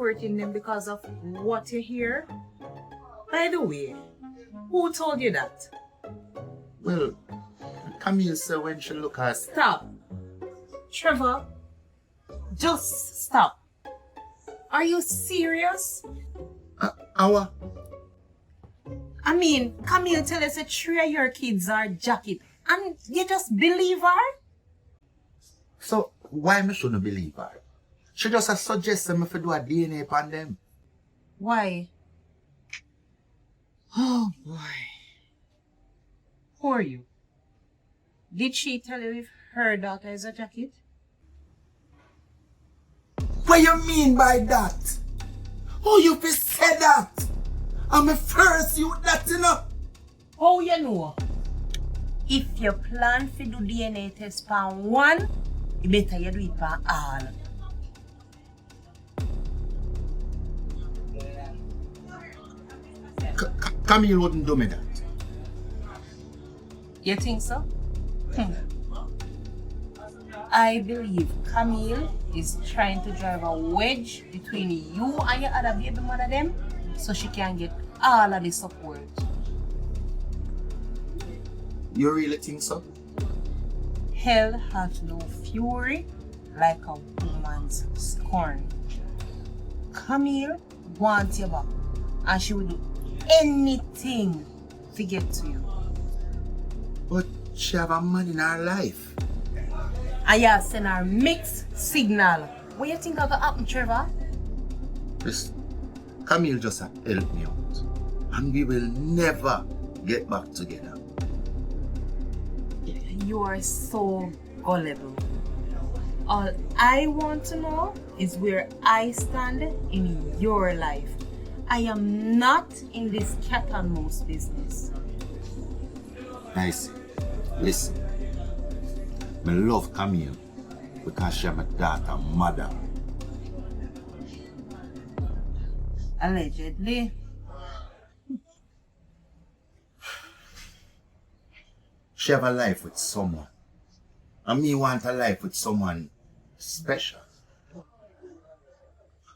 supporting them because of what you hear? By the way, who told you that? Well, Camille said when she look at... Stop. Trevor, just stop. Are you serious? Our... I mean, Camille tell us that 3 of your kids are jacket and you just believe her? So, why me shouldn't believe her? She just suggested me to do a DNA upon them. Why? Oh boy. Who are you? Did she tell you if her daughter is a jacket? What you mean by that? Oh, you fi say that? I'm a first you that enough. How you know? If you plan to do DNA test for one, you better you do it for all. Camille wouldn't do me that. You think so? I believe Camille is trying to drive a wedge between you and your other baby mother them so she can get all of the support. You really think so? Hell has no fury like a woman's scorn. Camille wants you back and she will do anything to get to you. But she have a man in her life. And you send her mixed signal. What do you think of happen, Trevor? Listen, Camille just helped me out. And we will never get back together. You are so gullible. All I want to know is where I stand in your life. I am not in this cat and mouse business. I see. Listen, I love Camille because she's my daughter, mother. Allegedly. She have a life with someone. And me want a life with someone special.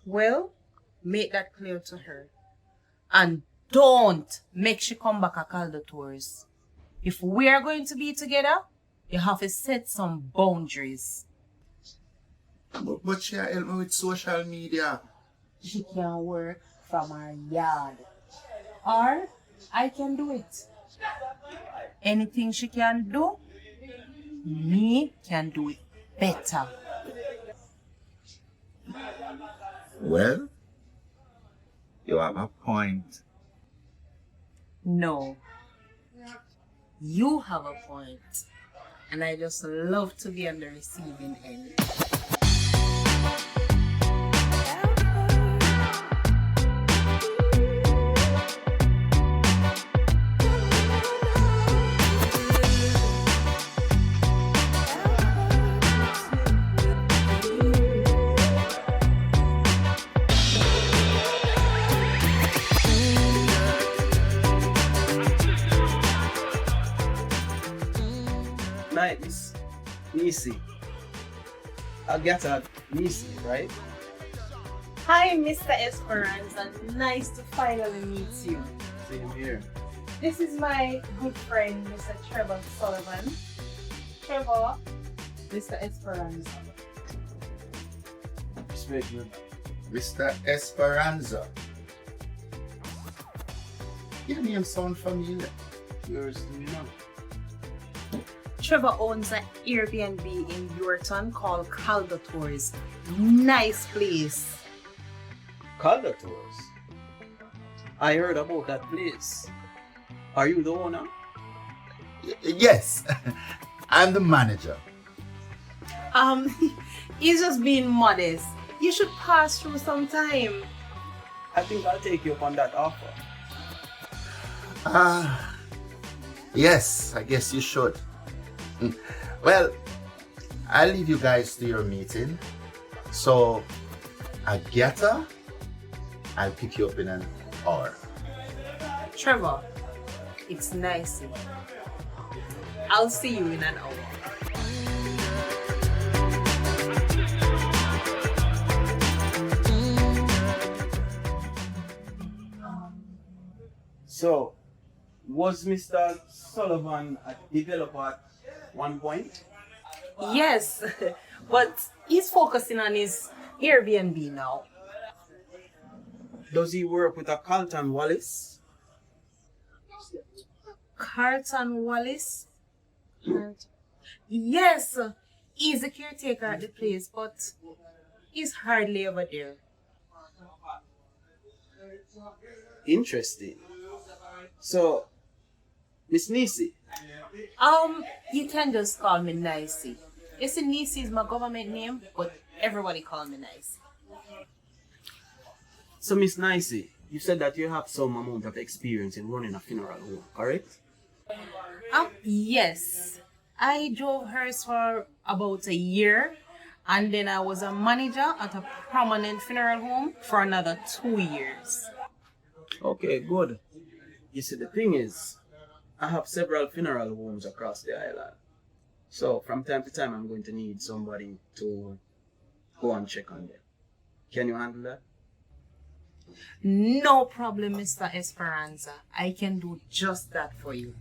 Well, make that clear to her. And don't make she come back and call the tours. If we are going to be together, you have to set some boundaries. But she help me with social media. She can work from her yard. Or I can do it. Anything she can do, me can do it better. Well, you have a point. No. You have a point. And I just love to be on the receiving end. Nice. Nisi. I'll get her Nisi, right? Hi, Mr. Xpressionz, and nice to finally meet you. Same here. This is my good friend, Mr. Trevor Sullivan. Trevor, Mr. Xpressionz. Respect you. Mr. Esperanza. Your name sound familiar. Yours, do you know? Trevor owns an Airbnb in Yorton called Calder Tours. Nice place. Calder Tours. I heard about that place. Are you the owner? Yes, I'm the manager. He's just being modest. You should pass through sometime. I think I'll take you up on that offer. Yes, I guess you should. Well, I'll leave you guys to your meeting. So, Agatha, I'll pick you up in an hour. Trevor, it's nice. I'll see you in an hour. So, was Mr. Sullivan a developer at one point? Yes, but he's focusing on his Airbnb now. Does he work with a Carlton Wallace? Carlton Wallace? Yes, he's the caretaker at the place, but he's hardly ever there. Interesting. So, Miss Nisi, You can just call me Nicey. You see, Nicey is my government name, but everybody call me Nicey. so Miss Nicey, you said that you have some amount of experience in running a funeral home, correct? Yes. I drove hers for about a year, and then I was a manager at a prominent funeral home for another 2 years. Okay, good. You see, the thing is, I have several funeral homes across the island. So, from time to time, I'm going to need somebody to go and check on them. Can you handle that? No problem, Mr. Xpressionz. I can do just that for you.